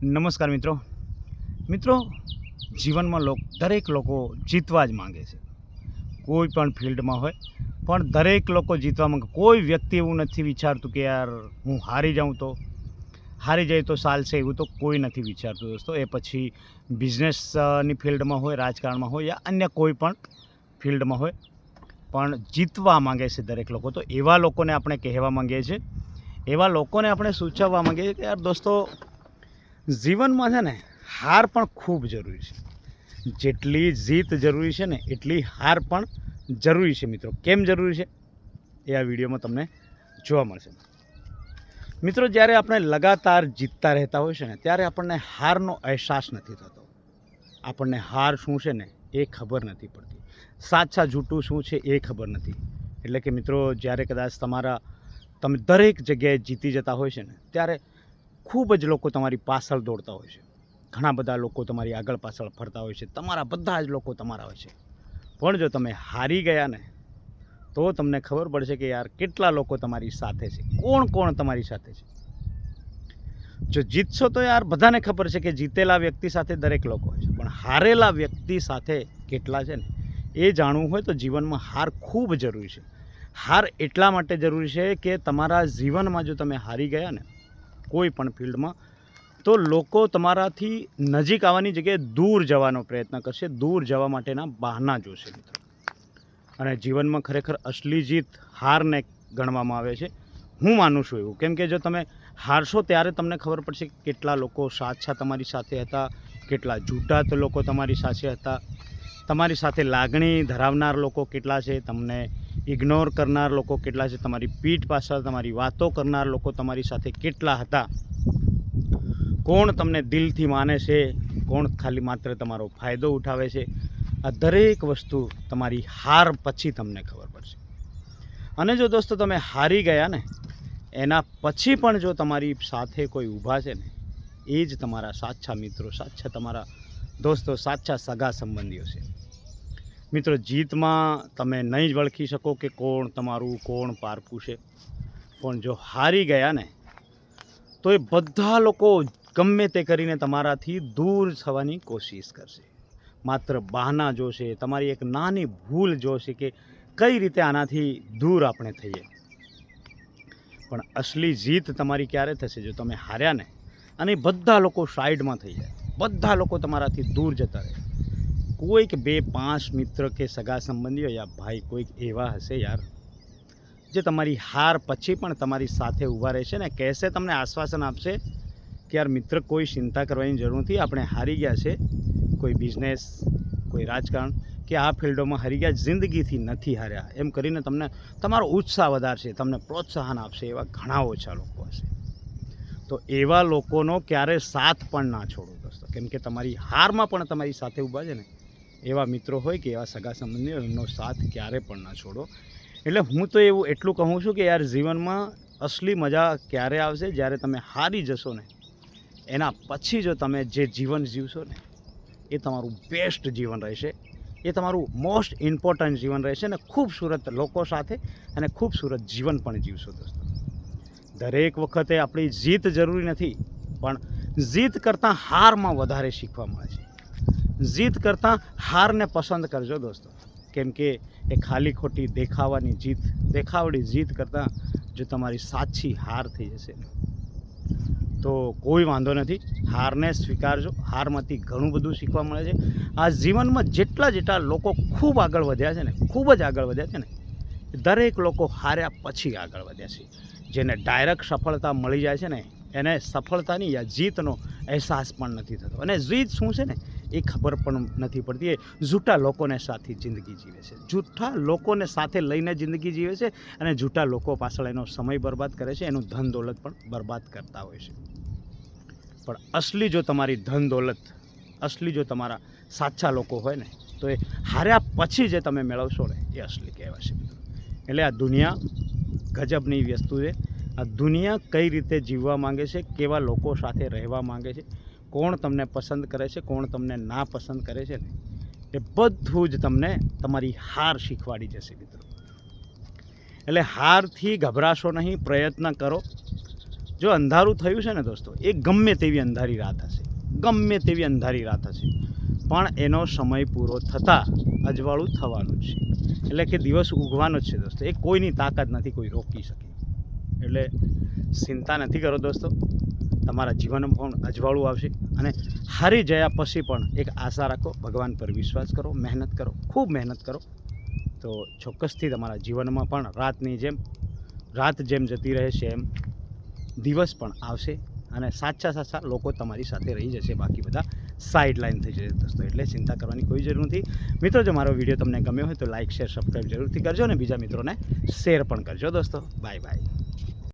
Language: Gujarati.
નમસ્કાર મિત્રો જીવનમાં દરેક લોકો જીતવા જ માંગે છે। કોઈ પણ ફિલ્ડમાં હોય પણ દરેક લોકો જીતવા માંગે। કોઈ વ્યક્તિ એવું નથી વિચારતું કે યાર હું હારી જાય તો ચાલશે, એવું તો કોઈ નથી વિચારતું દોસ્તો। એ પછી બિઝનેસની ફિલ્ડમાં હોય, રાજકારણમાં હોય યા અન્ય કોઈ પણ ફિલ્ડમાં હોય, પણ જીતવા માંગે છે દરેક લોકો। તો એવા લોકોને આપણે કહેવા માંગીએ છીએ, એવા લોકોને આપણે સૂચવવા માંગીએ છીએ કે યાર દોસ્તો, જીવનમાં છે ને હાર પણ ખૂબ જરૂરી છે। જેટલી જીત જરૂરી છે ને એટલી હાર પણ જરૂરી છે મિત્રો। કેમ જરૂરી છે એ આ વિડીયોમાં તમને જોવા મળશે મિત્રો। જ્યારે આપણે લગાતાર જીતતા રહેતા હોય છે ને ત્યારે આપણને હારનો અહેસાસ નથી થતો। આપણને હાર શું છે ને એ ખબર નથી પડતી, સાચા જૂઠું શું છે એ ખબર નથી। એટલે કે મિત્રો, જ્યારે કદાચ તમે દરેક જગ્યાએ જીતી જતા હોય છે ને ત્યારે ખૂબ જ લોકો તમારી પાછળ દોડતા હોય છે। ઘણા બધા લોકો તમારી આગળ પાછળ ફરતા હોય છે, તમારા બધા જ લોકો તમારા હોય છે। પણ જો તમે હારી ગયા ને તો તમને ખબર પડશે કે યાર કેટલા લોકો તમારી સાથે છે, કોણ તમારી સાથે છે। જો જીતશો તો યાર બધાને ખબર છે કે જીતેલા વ્યક્તિ સાથે દરેક લોકો હોય છે, પણ હારેલા વ્યક્તિ સાથે કેટલા છે ને એ જાણવું હોય તો જીવનમાં હાર ખૂબ જરૂરી છે। હાર એટલા માટે જરૂરી છે કે તમારા જીવનમાં જો તમે હારી ગયા ને કોઈ પણ ફિલ્ડમાં, તો લોકો તમારાથી નજીક આવવાની જગ્યાએ દૂર જવાનો પ્રયત્ન કરશે, દૂર જવા માટેના બહાના જોશે મિત્રો। અને જીવનમાં ખરેખર અસલી જીત હારને ગણવામાં આવે છે, હું માનું છું એવું। કેમ કે જો તમે હારશો ત્યારે તમને ખબર પડશે કે કેટલા લોકો સાચા તમારી સાથે હતા, કેટલા જૂઠા લોકો તમારી સાથે હતા, તમારી સાથે લાગણી ધરાવનાર લોકો કેટલા છે, તમને ઇગ્નોર કરનાર લોકો કેટલા છે, તમારી પીઠ પાછળ તમારી વાતો કરનાર લોકો તમારી સાથે કેટલા હતા, કોણ તમને દિલથી માને છે, કોણ ખાલી માત્ર તમારો ફાયદો ઉઠાવે છે, આ દરેક વસ્તુ તમારી હાર પછી તમને ખબર પડશે। અને જો દોસ્તો તમે હારી ગયા ને એના પછી પણ જો તમારી સાથે કોઈ ઊભા છે ને એ જ તમારા સાચા મિત્રો, સાચા તમારા દોસ્તો, સાચા સગા સંબંધીઓ છે મિત્રો। જીતમાં તમે નહીં જ ઓળખી શકો કે કોણ તમારું કોણ પારકું છે, પણ જો હારી ગયા ને તો એ બધા લોકો ગમે તે કરીને તમારાથી દૂર થવાની કોશિશ કરશે। માત્ર બહાના જોશે, તમારી એક નાની ભૂલ જોશે કે કઈ રીતે આનાથી દૂર આપણે થઈએ। પણ અસલી જીત તમારી ક્યારે થશે? જો તમે હાર્યા ને અને બધા લોકો સાઈડમાં થઈ જાય, બધા લોકો તમારાથી દૂર જતા રહે। કોઈક 2-5 મિત્ર કે સગા સંબંધીઓ યા ભાઈ કોઈક એવા હશે યાર જે તમારી હાર પછી પણ તમારી સાથે ઊભા રહેશે ને કહેશે, તમને આશ્વાસન આપશે કે યાર મિત્ર, કોઈ ચિંતા કરવાની જરૂર નથી, આપણે હારી ગયા છે, કોઈ બિઝનેસ, કોઈ રાજકારણ કે આ ફિલ્ડોમાં હારી ગયા, જિંદગીથી નથી હાર્યા, એમ કરીને તમને તમારો ઉત્સાહ વધારશે, તમને પ્રોત્સાહન આપશે। એવા ઘણા ઓછા લોકો હશે, તો એવા લોકોનો ક્યારે સાથ પણ ના છોડો દોસ્તો। કેમ કે તમારી હારમાં પણ તમારી સાથે ઊભા છે ને એવા મિત્રો હોય કે એવા સગા સંબંધીઓ, એમનો સાથ ક્યારે પણ ના છોડો। એટલે હું તો એટલું કહું છું કે યાર જીવનમાં અસલી મજા ક્યારે આવશે? જ્યારે તમે હારી જશો ને એના પછી જો તમે જે જીવન જીવશો ને એ તમારું બેસ્ટ જીવન રહેશે, એ તમારું મોસ્ટ ઇમ્પોર્ટન્ટ જીવન રહેશે ને ખૂબસૂરત લોકો સાથે અને ખૂબસૂરત જીવન પણ જીવશો દોસ્તો। દરેક વખતે આપણી જીત જરૂરી નથી, પણ જીત કરતાં હારમાં વધારે શીખવા મળે છે। જીત કરતાં હારને પસંદ કરજો દોસ્તો। કેમ કે એ ખાલી ખોટી દેખાવડી જીત કરતાં જો તમારી સાચી હાર થઈ જશે તો કોઈ વાંધો નથી, હારને સ્વીકારજો। હારમાંથી ઘણું બધું શીખવા મળે છે। આ જીવનમાં જેટલા લોકો ખૂબ આગળ વધ્યા છે ને, ખૂબ જ આગળ વધ્યા છે ને, દરેક લોકો હાર્યા પછી આગળ વધ્યા છે। જેને ડાયરેક્ટ સફળતા મળી જાય છે ને એને સફળતાની યા જીતનો અહેસાસ પણ નથી થતો, અને જીત શું છે ને એ ખબર પણ નથી પડતી। એ જૂઠા લોકોને સાથે જિંદગી જીવે છે, જૂઠા લોકોને સાથે લઈને જિંદગી જીવે છે, અને જૂઠા લોકો પાછળ એનો સમય બરબાદ કરે છે, એનું ધન દોલત પણ બરબાદ કરતા હોય છે। પણ અસલી જો તમારી ધન દોલત, અસલી જો તમારા સાચા લોકો હોય ને તો એ હાર્યા પછી જે તમે મેળવશો ને એ અસલી કહેવાશે મિત્રો। એટલે આ દુનિયા ગજબની વસ્તુ છે। આ દુનિયા કઈ રીતે જીવવા માંગે છે, કેવા લોકો સાથે રહેવા માંગે છે, કોણ તમને પસંદ કરે છે, કોણ તમને ના પસંદ કરે છે ને એ બધું જ તમને તમારી હાર શીખવાડી જશે મિત્રો। એટલે હારથી ગભરાશો નહીં, પ્રયત્ન કરો, જો અંધારું થયું છે ને દોસ્તો, એ ગમે તેવી અંધારી રાત હશે, ગમે તેવી અંધારી રાત હશે, પણ એનો સમય પૂરો થતાં અજવાળું થવાનું જ છે. એટલે કે દિવસ ઉગવાનો જ છે દોસ્તો. એ કોઈની તાકાત નથી કોઈ રોકી શકે. એટલે ચિંતા નથી કરો દોસ્તો, તમારા જીવનમાં પણ અજવાળું આવશે. અને હારી જયા પછી પણ એક આશા રાખો, ભગવાન પર વિશ્વાસ કરો, મહેનત કરો, ખૂબ મહેનત કરો, તો ચોક્કસથી તમારા જીવનમાં પણ રાત જેમ જતી રહે છે એમ દિવસ પણ આવશે. અને સાચા લોકો તમારી સાથે રહી જશે, બાકી બધા સાઈડ લાઈન થઈ જશે દોસ્તો. એટલે ચિંતા કરવાની કોઈ જરૂર નથી. મિત્રો, જો મારો વિડીયો તમને ગમ્યો હોય તો લાઇક, શેર, સબસ્ક્રાઈબ જરૂરથી કરજો અને બીજા મિત્રોને શેર પણ કરજો દોસ્તો. Bye bye.